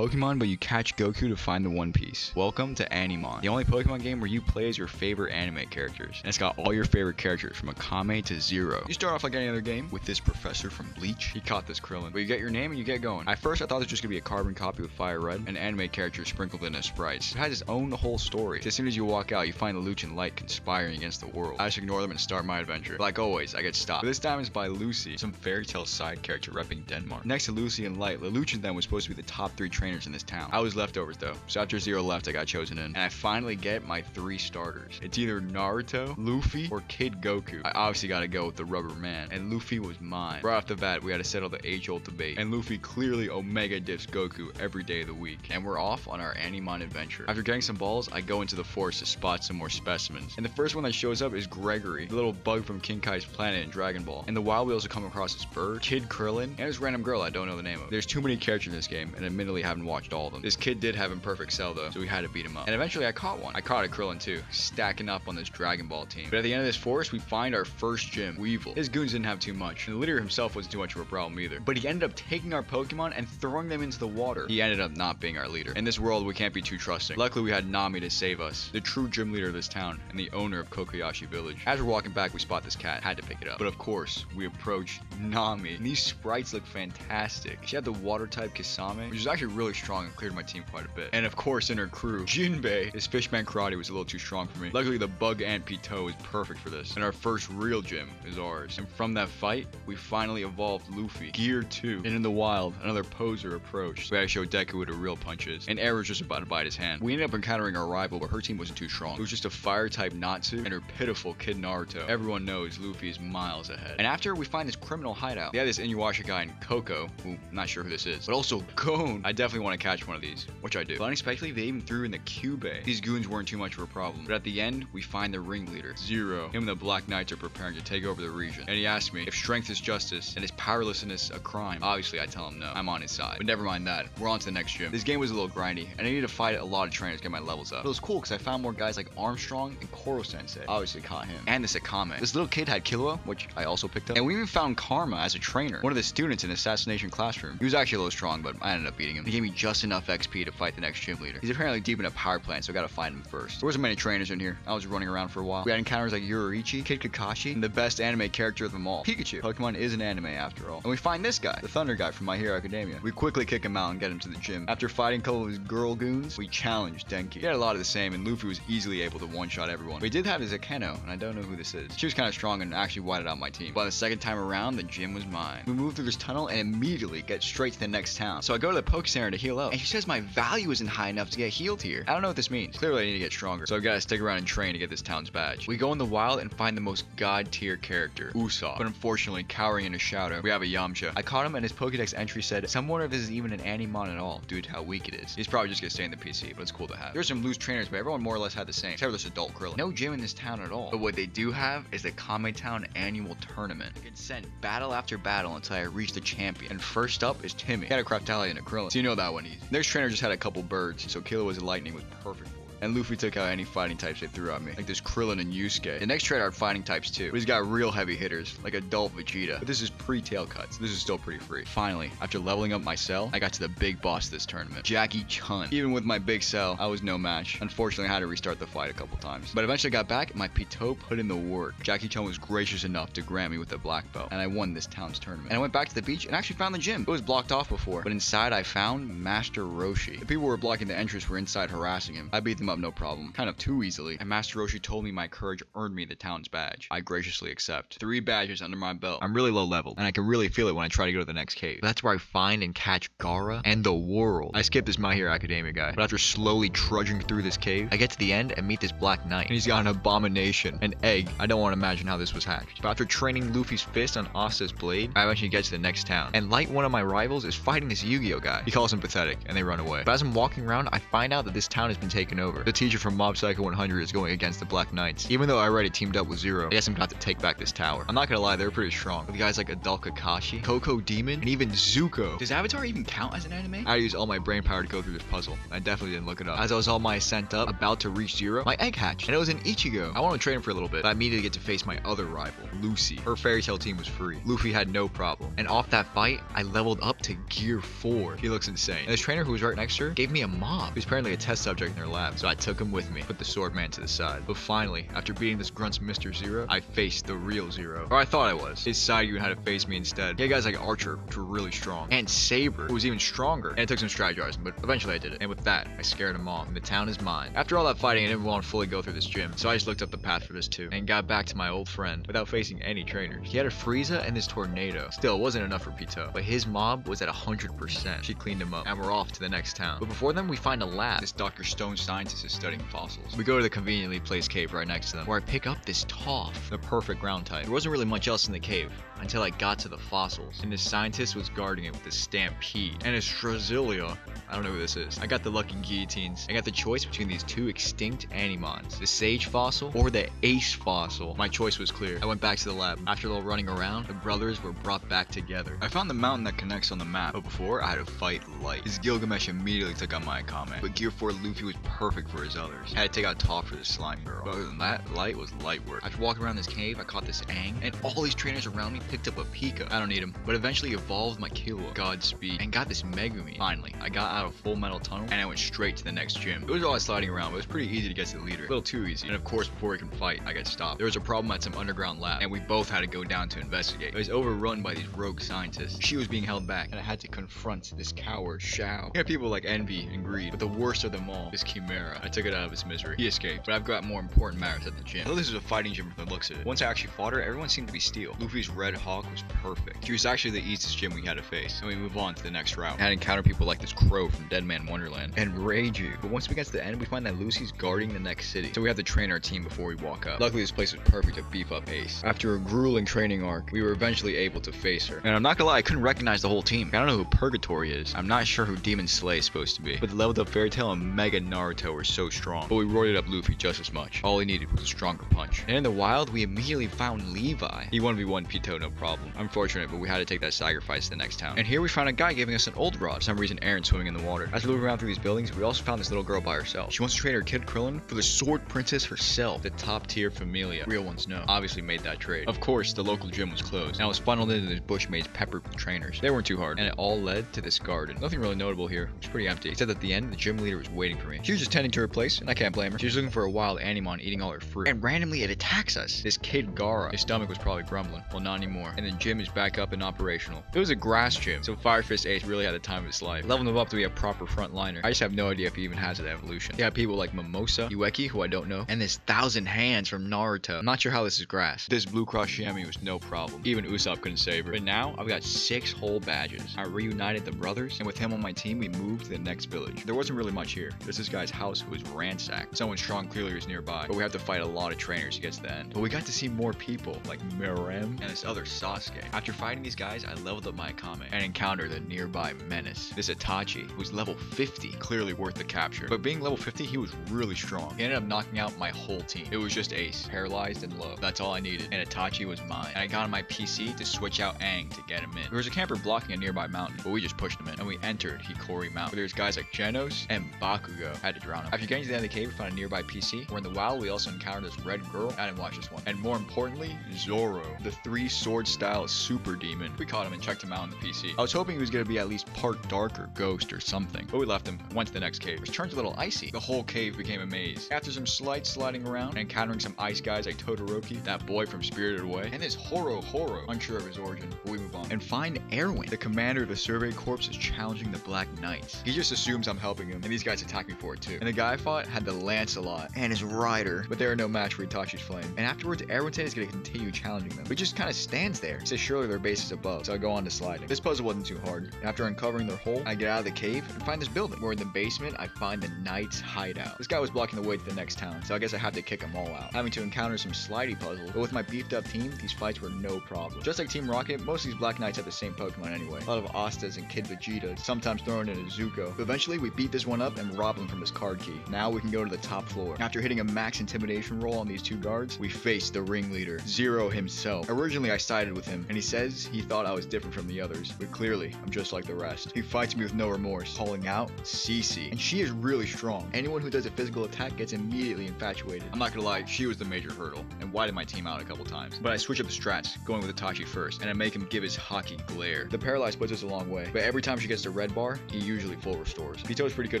Pokemon, but you catch Goku to find the One Piece. Welcome to Animon, the only Pokemon game where you play as your favorite anime characters. And it's got all your favorite characters from Akame to Zero. You start off like any other game with this professor from Bleach. He caught this Krillin. But you get your name and you get going. At first I thought it was just gonna be a carbon copy with Fire Red, an anime character sprinkled in as sprites. It has its own whole story. As soon as you walk out, you find the Luch and Light conspiring against the world. I just ignore them and start my adventure. But like always, I get stopped. But this time it's by Lucy, some fairy tale side character repping Denmark. Next to Lucy and Light, Lelouch and them was supposed to be the top 3 trainers in this town. I was leftovers though, so after Zero left, I got chosen in. And I finally get my 3 starters. It's either Naruto, Luffy, or Kid Goku. I obviously gotta go with the rubber man, and Luffy was mine. Right off the bat, we had to settle the age-old debate, and Luffy clearly Omega dips Goku every day of the week. And we're off on our Animon adventure. After getting some balls, I go into the forest to spot some more specimens. And the first one that shows up is Gregory, the little bug from King Kai's planet in Dragon Ball. And the wild we also come across this bird, Kid Krillin, and this random girl I don't know the name of. There's too many characters in this game, and admittedly haven't watched all of them. This kid did have imperfect cell though, so we had to beat him up. And eventually I caught one. I caught a Krillin too, stacking up on this Dragon Ball team. But at the end of this forest, we find our first gym, Weevil. His goons didn't have too much, and the leader himself wasn't too much of a problem either. But he ended up taking our Pokemon and throwing them into the water. He ended up not being our leader. In this world, we can't be too trusting. Luckily, we had Nami to save us, the true gym leader of this town, and the owner of Kokoyashi Village. As we're walking back, we spot this cat. Had to pick it up. But of course, we approach Nami. And these sprites look fantastic. She had the water type Kisame, which is actually really strong and cleared my team quite a bit. And of course, in her crew, Jinbei. His fishman karate was a little too strong for me. Luckily, the bug ant Pito is perfect for this. And our first real gym is ours. And from that fight, we finally evolved Luffy, Gear 2. And in the wild, another poser approached. We had to show Deku what a real punch is. And Air was just about to bite his hand. We ended up encountering our rival, but her team wasn't too strong. It was just a fire type Natsu and her pitiful Kid Naruto. Everyone knows Luffy is miles ahead. And after, we find this criminal hideout. They had this Inuyasha guy in Coco, who I'm not sure who this is, but also Gon. I definitely want to catch one of these, which I do. But unexpectedly, they even threw in the Cube. These goons weren't too much of a problem. But at the end, we find the ringleader, Zero. Him and the Black Knights are preparing to take over the region. And he asked me if strength is justice and his powerlessness a crime. Obviously, I tell him no. I'm on his side. But never mind that. We're on to the next gym. This game was a little grindy, and I needed to fight a lot of trainers to get my levels up. But it was cool because I found more guys like Armstrong and Koro Sensei. Obviously caught him. And this Akame. This little kid had Killua, which I also picked up. And we even found Karma as a trainer. One of the students in Assassination Classroom. He was actually a little strong, but I ended up beating him. He gave me just enough XP to fight the next gym leader. He's apparently deep in a power plant, so I gotta find him first. There wasn't many trainers in here. I was running around for a while. We had encounters like Yuraichi, Kid Kakashi, and the best anime character of them all, Pikachu. Pokemon is an anime after all. And we find this guy, the Thunder guy from My Hero Academia. We quickly kick him out and get him to the gym. After fighting a couple of his girl goons, we challenged Denki. He had a lot of the same, and Luffy was easily able to one-shot everyone. We did have his Akeno, and I don't know who this is. She was kind of strong and actually whited out my team. But the second time around, the gym was mine. We moved through this tunnel and immediately get straight to the next town. So I go to the Poke Center to heal up, and she says my value isn't high enough to get healed here. I don't know what this means. Clearly I need to get stronger, so I've got to stick around and train to get this town's badge. We go in the wild and find the most god tier character, Usopp. But unfortunately, cowering in a shadow, we have a Yamcha. I caught him and his Pokedex entry said, some wonder if this is even an Animon at all, due to how weak it is. He's probably just gonna stay in the PC, but it's cool to have. There's some loose trainers, but everyone more or less had the same, except for this adult Krillin. No gym in this town at all. But what they do have is the Kame Town annual tournament. I get sent battle after battle until I reach the champion. And first up is Timmy. He had a Crocodile and a Krillin, so you know that one easy. Next trainer just had a couple birds, so Killer was a lightning was perfect for it. And Luffy took out any fighting types they threw at me, like this Krillin and Yusuke. The next trainer had fighting types too, but he's got real heavy hitters, like adult Vegeta. But this is pre-tail cuts. This is still pretty free. Finally, after leveling up my cell, I got to the big boss of this tournament, Jackie Chun. Even with my big cell, I was no match. Unfortunately, I had to restart the fight a couple times. But eventually I got back, and my Pito put in the work. Jackie Chun was gracious enough to grant me with a black belt, and I won this town's tournament. And I went back to the beach and actually found the gym. It was blocked off before, but inside I found Master Roshi. The people who were blocking the entrance were inside harassing him. I beat them up no problem. Kind of too easily, and Master Roshi told me my courage earned me the town's badge. I graciously accept. 3 badges under my belt. I'm really low level, and I can really feel it when I try to go to the next cave. But that's where I find and catch Gaara and the world. I skipped this My Hero Academia guy, but after slowly trudging through this cave, I get to the end and meet this Black Knight, and he's got an abomination, an egg. I don't want to imagine how this was hacked. But after training Luffy's fist on Asa's blade, I eventually get to the next town, and like one of my rivals is fighting this Yu-Gi-Oh guy. He calls him pathetic, and they run away. But as I'm walking around, I find out that this town has been taken over, over. The teacher from Mob Psycho 100 is going against the Black Knights. Even though I already teamed up with Zero, I guess I'm gonna have to take back this tower. I'm not gonna lie, they're pretty strong. The guys like Adult Kakashi, Coco Demon, and even Zuko. Does Avatar even count as an anime? I had to use all my brain power to go through this puzzle. I definitely didn't look it up. As I was on my ascent up, about to reach Zero, my egg hatched, and it was an Ichigo. I wanted to trade him for a little bit, but I immediately get to face my other rival, Lucy. Her fairy tale team was free. Luffy had no problem. And off that fight, I leveled up to Gear 4. He looks insane. And this trainer who was right next to her gave me a mob. He was apparently a test subject in their lab, so I took him with me, put the sword man to the side. But finally, after beating this grunt's Mr. Zero, I faced the real Zero. Or I thought I was. His side even had to face me instead. He had guys like Archer, which were really strong, and Saber, who was even stronger. And it took some strategizing, but eventually I did it. And with that, I scared him off, and the town is mine. After all that fighting, I didn't want to fully go through this gym, so I just looked up the path for this too, and got back to my old friend without facing any trainers. He had a Frieza and this Tornado. Still, it wasn't enough for Pito, but his mob was at 100%. She cleaned him up, and we're off to the next town. But before then, we find a lab. This Dr. Stone scientist is studying fossils. We go to the conveniently placed cave right next to them, where I pick up this Toph, the perfect ground type. There wasn't really much else in the cave until I got to the fossils, and this scientist was guarding it with a Stampede and a Strazilia. I don't know who this is. I got the lucky guillotines. I got the choice between these two extinct Animons, the Sage fossil or the Ace fossil. My choice was clear. I went back to the lab. After a little running around, the brothers were brought back together. I found the mountain that connects on the map, but before I had to fight Light. His Gilgamesh immediately took out my Akame, but Gear 4 Luffy was perfect for his others. I had to take out Toph for the slime girl. But other than that, Light was light work. After walking around this cave, I caught this Aang, and all these trainers around me picked up a Pika. I don't need him, but eventually evolved my Killua, Godspeed, and got this Megumi. Finally, I got out of Full Metal Tunnel, and I went straight to the next gym. It was always sliding around, but it was pretty easy to get to the leader. A little too easy. And of course, before we can fight, I got stopped. There was a problem at some underground lab, and we both had to go down to investigate. It was overrun by these rogue scientists. She was being held back, and I had to confront this coward, Shao. You have people like envy and greed, but the worst of them all is Chimera. I took it out of his misery. He escaped, but I've got more important matters at the gym. Although this was a fighting gym from the looks of it. Once I actually fought her, everyone seemed to be steel. Luffy's Red Hawk was perfect. She was actually the easiest gym we had to face, and we move on to the next route. I had encountered people like this Crow from Dead Man Wonderland and Reiju, but once we get to the end, we find that Lucy's guarding the next city, so we have to train our team before we walk up. Luckily, this place was perfect to beef up Ace. After a grueling training arc, we were eventually able to face her. And I'm not gonna lie, I couldn't recognize the whole team. I don't know who Purgatory is. I'm not sure who Demon Slay is supposed to be, but the leveled up Fairy Tail and Mega Naruto were so strong, but we roided up Luffy just as much. All he needed was a stronger punch. And in the wild, we immediately found Levi. He 1v1 Pito, no problem. Unfortunate, but we had to take that sacrifice to the next town. And here we found a guy giving us an old rod. For some reason, Aaron's swimming in the water. As we move around through these buildings, we also found this little girl by herself. She wants to trade her kid Krillin for the Sword Princess herself, the top tier familia. Real ones know. Obviously made that trade. Of course, the local gym was closed, and I was funneled into this bushmaid's peppered with trainers. They weren't too hard, and it all led to this garden. Nothing really notable here. It was pretty empty. Except at the end, the gym leader was waiting for me. She was just tending to her place, and I can't blame her. She was looking for a wild Animon eating all her fruit, and randomly it attacks us. This kid Gara. His stomach was probably grumbling. Well, not anymore. And the gym is back up and operational. It was a grass gym, so Fire Fist Ace really had the time of his life. Leveled him up to be a proper frontliner. I just have no idea if he even has an evolution. He had people like Mimosa, Ueki, who I don't know, and this Thousand Hands from Naruto. I'm not sure how this is grass. This Blue Cross Shami was no problem. Even Usopp couldn't save her. But now, I've got 6 whole badges. I reunited the brothers, and with him on my team, we moved to the next village. There wasn't really much here. There's this guy's house who was ransacked. Someone strong clearly was nearby, but we have to fight a lot of trainers to get to the end. But we got to see more people, like Mirem and this other Sasuke. After fighting these guys, I leveled up my Akame and encountered a nearby menace. This Itachi, who's level 50, clearly worth the capture. But being level 50, he was really strong. He ended up knocking out my whole team. It was just Ace, paralyzed and low. That's all I needed, and Itachi was mine. And I got on my PC to switch out Aang to get him in. There was a camper blocking a nearby mountain, but we just pushed him in, and we entered Hikori Mountain, where there's guys like Genos and Bakugo. I had to drown him. After getting to the end of the cave, we found a nearby PC. We're in the wild, we also encountered this red girl. I didn't watch this one. And more importantly, Zoro, the 3-sword style super demon. We caught him and checked him out on the PC. I was hoping he was gonna be at least part dark or ghost or something, but we left him and went to the next cave, which turned a little icy. The whole cave became a maze. After some slight sliding around and encountering some ice guys like Todoroki, that boy from Spirited Away, and this Horo, unsure of his origin, but we move on. And find Erwin, the commander of the Survey Corps, is challenging the Black Knights. He just assumes I'm helping him, and these guys attack me for it too. And the guy I fought had the Lancelot and his rider, but they are no match for Itachi's flame. And afterwards, Erwin is going to continue challenging them. He just kind of stands there. He says surely their base is above, so I go on to sliding. This puzzle wasn't too hard. After uncovering their hole, I get out of the cave cave and find this building. We're in the basement, I find the knight's hideout. This guy was blocking the way to the next town, so I guess I had to kick them all out. Having to encounter some slidey puzzles, but with my beefed up team, these fights were no problem. Just like Team Rocket, most of these Black Knights have the same Pokemon anyway. A lot of Astas and Kid Vegeta, sometimes thrown in a Zuko. But eventually, we beat this one up and rob him from his card key. Now we can go to the top floor. After hitting a max intimidation roll on these two guards, we face the ringleader, Zero himself. Originally, I sided with him, and he says he thought I was different from the others, but clearly, I'm just like the rest. He fights me with no remorse, calling out Cece, and she is really strong. Anyone who does a physical attack gets immediately infatuated. I'm not gonna lie, she was the major hurdle, and widen my team out a couple times. But I switch up the strats, going with Itachi first, and I make him give his hockey glare. The paralyzed puts us a long way, but every time she gets the red bar, he usually full restores. Vito's pretty good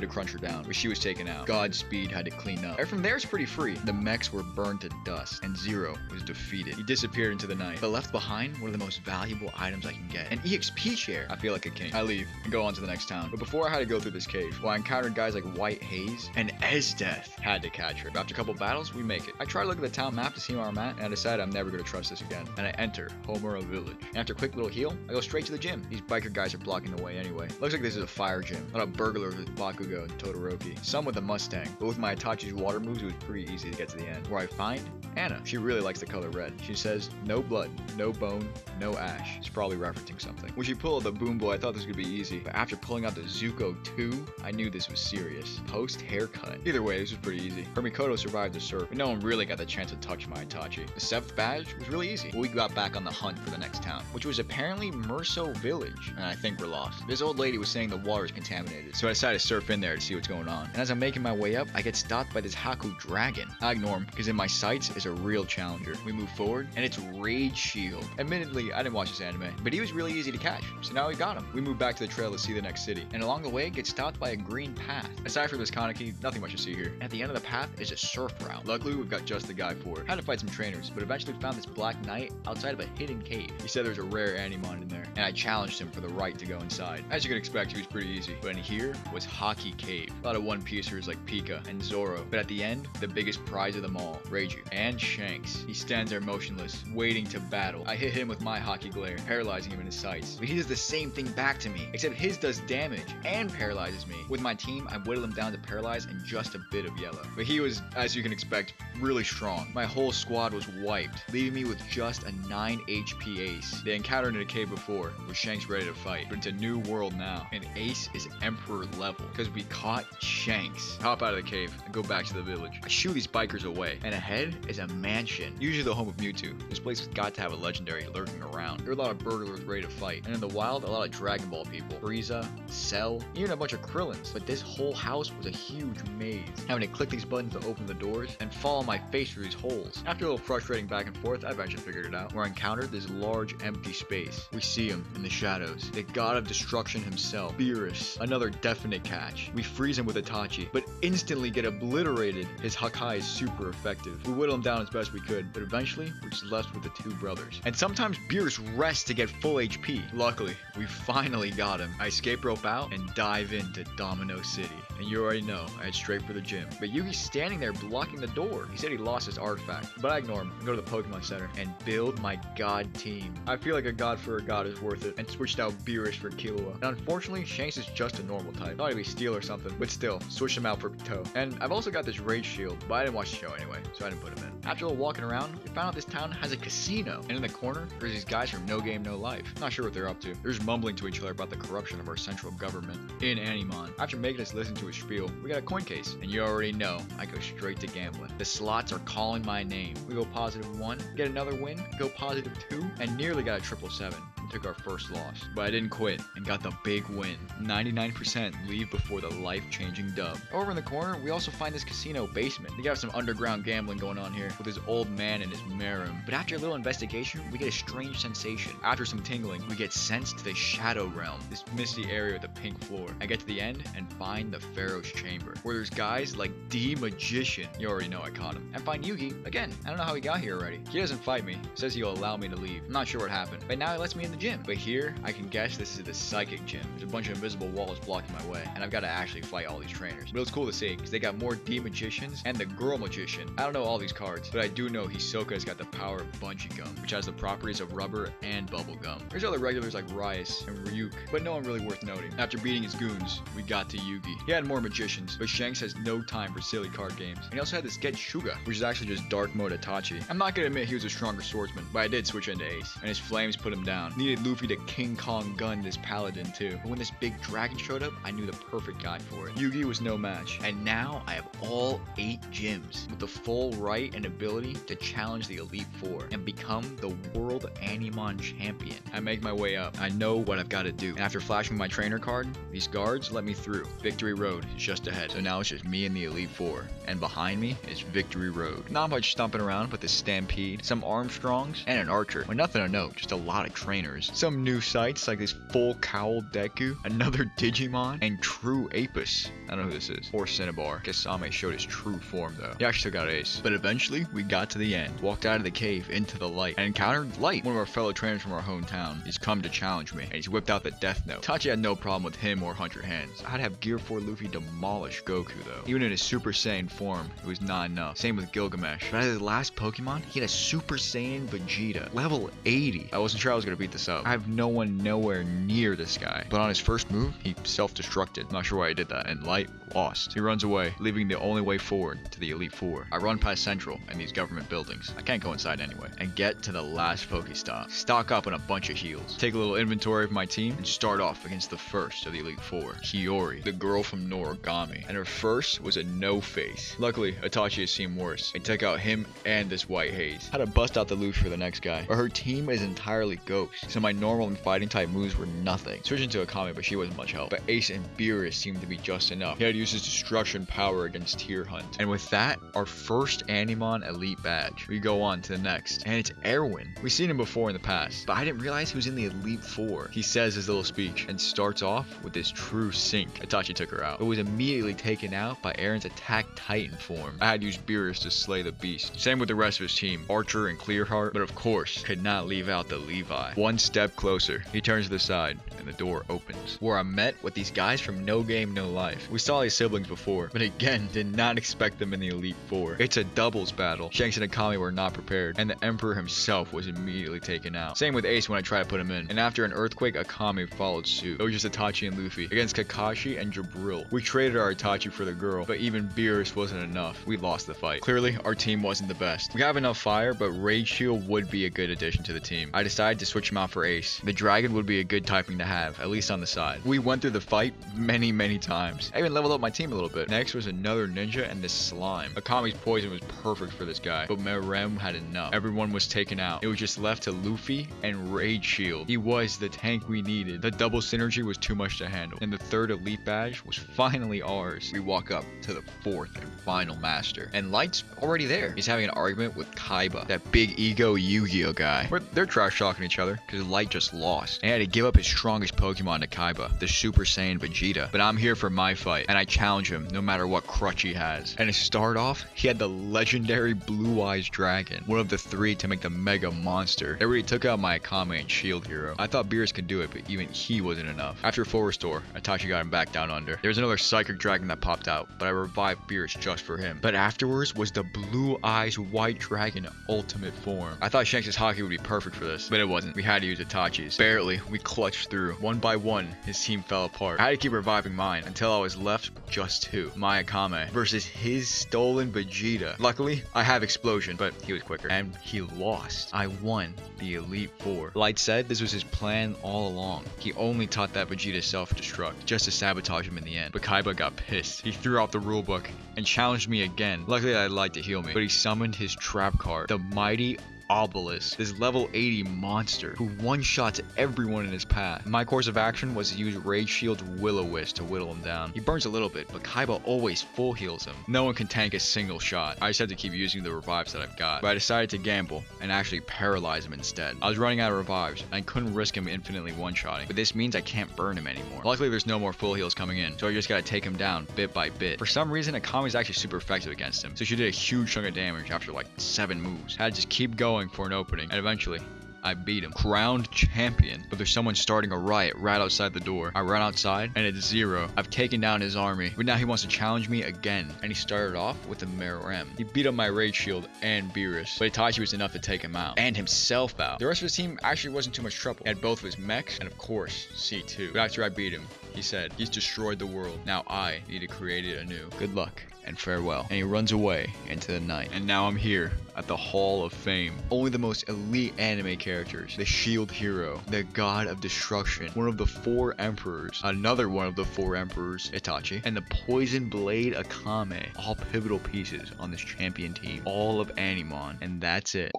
to crunch her down, but she was taken out. Godspeed had to clean up. And from there, it's pretty free. The mechs were burned to dust, and Zero was defeated. He disappeared into the night, but left behind one of the most valuable items I can get, an EXP share. I feel like a king. I leave and go on to the next town. But before I had to go through this cave, well, I encountered guys like White Haze and Esdeath. Had to catch her. But after a couple battles, we make it. I try to look at the town map to see where I'm at, and I decide I'm never going to trust this again. And I enter Homura Village. And after a quick little heal, I go straight to the gym. These biker guys are blocking the way anyway. Looks like this is a fire gym. A lot of burglars with Bakugo and Todoroki. Some with a Mustang. But with my Itachi's water moves, it was pretty easy to get to the end. Where I find Anna. She really likes the color red. She says, no blood, no bone, no ash. She's probably referencing something. When she pulled the boom boy, I thought this was gonna be easy. But after pulling out the Zuko 2, I knew this was serious. Post haircut. Either way, this was pretty easy. Her Mikoto survived the surf, but no one really got the chance to touch my Itachi. The 7th badge was really easy. We got back on the hunt for the next town, which was apparently Merso Village. And I think we're lost. This old lady was saying the water is contaminated, so I decided to surf in there to see what's going on. And as I'm making my way up, I get stopped by this Haku dragon. I ignore him, because in my sights is a real challenger. We move forward, and it's Rage Shield. Admittedly, I didn't watch this anime, but he was really easy to catch, so now we got him. We move back to the trail to see the next city, and along the way, get stopped by a green path. Aside from this Kaneki, nothing much to see here. At the end of the path is a surf route. Luckily, we've got just the guy for it. Had to fight some trainers, but eventually found this Black Knight outside of a hidden cave. He said there's a rare Animon in there, and I challenged him for the right to go inside. As you could expect, he was pretty easy, but in here was Hockey Cave. A lot of one-piecers like Pika and Zoro, but at the end, the biggest prize of them all, Reiju, and Shanks. He stands there motionless, waiting to battle. I hit him with my hockey glare, paralyzing him in his sights. But he does the same thing back to me, except his does damage and paralyzes me. With my team, I whittle him down to paralyze and just a bit of yellow. But he was, as you can expect, really strong. My whole squad was wiped, leaving me with just a 9 HP ace. They encountered in a cave before, with Shanks ready to fight, but it's a new world now, and ace is emperor level, because we caught Shanks. Hop out of the cave and go back to the village. I shoo these bikers away, and ahead is a mansion, usually the home of Mewtwo. This place has got to have a legendary lurking around. There are a lot of burglars ready to fight, and in the wild, a lot of Dragon Ball people. Frieza, Cell, even a bunch of Krillins. But this whole house was a huge maze, having to click these buttons to open the doors and fall on my face through these holes. After a little frustrating back and forth, I eventually figured it out, where I encountered this large empty space. We see him in the shadows, the god of destruction himself, Beerus, another definite catch. We freeze him with Itachi, but instantly get obliterated. His Hakai is super effective. We whittle him down as best we could, but eventually we're just left with the two brothers. And sometimes Beerus rests to get full HP. Luckily, we finally got him. I escape rope out and dive into Domino City. And you already know, I head straight for the gym. But Yugi's standing there blocking the door. He said he lost his artifact, but I ignore him and go to the Pokemon Center and build my god team. I feel like a god for a god is worth it, and switched out Beerus for Killua. And unfortunately, Shanks is just a normal type. Thought he'd be Steel or something, but still, switched him out for Toe. And I've also got this Rage Shield, but I didn't watch the show anyway, so I didn't put him in. After a little walking around, we found out this town has a casino, and in the corner, there's these guys from No Game No Life. Not sure what they're up to. They're just mumbling to each other about the corruption of our central government in Animon. After making us listen to his spiel, we got a coin case, and you already know I go straight to gambling. The slots are calling my name. We go +1, get another win, go +2, and nearly got a 777. Took our first loss, but I didn't quit and got the big win. 99% leave before the life-changing dub. Over in the corner, we also find this casino basement. They got some underground gambling going on here with this old man and his Merum. But after a little investigation, we get a strange sensation. After some tingling, we get sent to the Shadow Realm, this misty area with a pink floor. I get to the end and find the Pharaoh's Chamber, where there's guys like D Magician. You already know I caught him. And find Yugi. Again, I don't know how he got here already. He doesn't fight me. Says he'll allow me to leave. I'm not sure what happened, but now he lets me in the gym. But here, I can guess this is the psychic gym. There's a bunch of invisible walls blocking my way, and I've got to actually fight all these trainers. But it's cool to see, because they got more D magicians and the girl magician. I don't know all these cards, but I do know Hisoka's got the power of bungee gum, which has the properties of rubber and bubble gum. There's other regulars like Rice and Ryuk, but no one really worth noting. After beating his goons, we got to Yugi. He had more magicians, but Shanks has no time for silly card games. And he also had this Get Shuga, which is actually just dark mode Itachi. I'm not gonna admit he was a stronger swordsman, but I did switch into Ace, and his flames put him down. Needed Luffy to King Kong gun this paladin too, but when this big dragon showed up, I knew the perfect guy for it. Yugi was no match, and now I have all 8 gyms with the full right and ability to challenge the Elite Four and become the World Animon Champion. I make my way up. I know what I've got to do, and after flashing my trainer card, these guards let me through. Victory Road is just ahead, so now it's just me and the Elite Four, and behind me is Victory Road. Not much stomping around, but the Stampede, some Armstrongs, and an Archer. But nothing to note, just a lot of trainers. Some new sights like this full cowl Deku, another Digimon, and true Apis. I don't know who this is. Or Cinnabar. Kasame showed his true form though. He actually took out Ace. But eventually, we got to the end. Walked out of the cave into the light and encountered Light, one of our fellow trainers from our hometown. He's come to challenge me, and he's whipped out the Death Note. Itachi had no problem with him or Hunter Hands. I'd have Gear 4 Luffy demolish Goku though. Even in his Super Saiyan form, it was not enough. Same with Gilgamesh. But as his last Pokemon, he had a Super Saiyan Vegeta. Level 80. I wasn't sure I was going to beat this up. I have no one nowhere near this guy. But on his first move, he self-destructed. Not sure why he did that. And Light lost. He runs away, leaving the only way forward to the Elite Four. I run past Central and these government buildings. I can't go inside anyway. And get to the last Pokestop. Stock up on a bunch of heals. Take a little inventory of my team and start off against the first of the Elite Four. Hiyori, the girl from Noragami. And her first was a no-face. Luckily, Itachi has seen worse. I took out him and this White Haze. Had to bust out the loot for the next guy. But her team is entirely ghost, so my normal and fighting type moves were nothing. Switching to Akame, but she wasn't much help. But Ace and Beerus seemed to be just enough. He had to use his destruction power against Tear Hunt. And with that, our first Animon Elite badge. We go on to the next, and it's Erwin. We've seen him before in the past, but I didn't realize he was in the Elite Four. He says his little speech and starts off with this true sync. Itachi took her out, but was immediately taken out by Aaron's Attack Titan form. I had used Beerus to slay the beast. Same with the rest of his team, Archer and Clearheart, but of course, could not leave out the Levi. One step closer, he turns to the side, and the door opens, where I'm met with these guys from No Game No Life. We saw his siblings before, but again, did not expect them in the Elite Four. It's a doubles battle. Shanks and Akame were not prepared, and the Emperor himself was immediately taken out. Same with Ace when I tried to put him in, and after an earthquake, Akame followed suit. It was just Itachi and Luffy against Kakashi and Jabril. We traded our Itachi for the girl, but even Beerus wasn't enough. We lost the fight. Clearly, our team wasn't the best. We have enough fire, but Rage Shield would be a good addition to the team. I decided to switch him out for Ace. The dragon would be a good typing to have, at least on the side. We went through the fight many times. I even leveled up my team a little bit. Next was another ninja and this slime. Akame's poison was perfect for this guy, but Merem had enough. Everyone was taken out. It was just left to Luffy and Rage Shield. He was the tank we needed. The double synergy was too much to handle, and the third Elite badge was finally ours. We walk up to the fourth and final master, and Light's already there. He's having an argument with Kaiba, that big ego Yu-Gi-Oh guy. They're trash talking each other because Light just lost, and he had to give up his strongest Pokemon to Kaiba, the Super Saiyan Vegeta. But I'm here for my fight, and I challenge him no matter what crutch he has. And to start off, he had the legendary Blue Eyes Dragon, one of the 3 to make the Mega Monster. They already took out my Akame and Shield Hero. I thought Beerus could do it, but even he wasn't enough. After full restore, Itachi got him back down under. There was another Psychic Dragon that popped out, but I revived Beerus just for him. But afterwards was the Blue Eyes White Dragon ultimate form. I thought Shanks' Haki would be perfect for this, but it wasn't. We had to use Itachi's. Barely, we clutched through. One by one, his team fell apart. I had to keep reviving mine until I was left with just 2. My Akame versus his stolen Vegeta. Luckily, I have Explosion, but he was quicker. And he lost. I won the Elite Four. Light said this was his plan all along. He only taught that Vegeta self-destruct, just to sabotage him in the end. But Kaiba got pissed. He threw out the rulebook and challenged me again. Luckily, I had Light to heal me, but he summoned his trap card, the mighty Obelisk, this level 80 monster who one-shots everyone in his path. My course of action was to use Rage Shield's Will-O-Wisp to whittle him down. He burns a little bit, but Kaiba always full heals him. No one can tank a single shot. I just had to keep using the revives that I've got, but I decided to gamble and actually paralyze him instead. I was running out of revives, and I couldn't risk him infinitely one-shotting, but this means I can't burn him anymore. Luckily, there's no more full heals coming in, so I just gotta take him down bit by bit. For some reason, Akame's actually super effective against him, so she did a huge chunk of damage after like 7 moves. I had to just keep going for an opening, and eventually I beat him. Crowned champion. But there's someone starting a riot right outside the door. I run outside and it's Zero. I've taken down his army. But now he wants to challenge me again. And he started off with a Merem. He beat up my Rage Shield and Beerus. But Itachi was enough to take him out. And himself out. The rest of his team actually wasn't too much trouble. He had both of his mechs and of course C2. But after I beat him, he said, he's destroyed the world. Now I need to create it anew. Good luck and farewell. And he runs away into the night. And now I'm here at the Hall of Fame. Only the most elite anime characters. The Shield Hero, the God of Destruction, one of the 4 Emperors, another one of the 4 Emperors, Itachi, and the Poison Blade Akame. All pivotal pieces on this champion team. All of Animon. And that's it.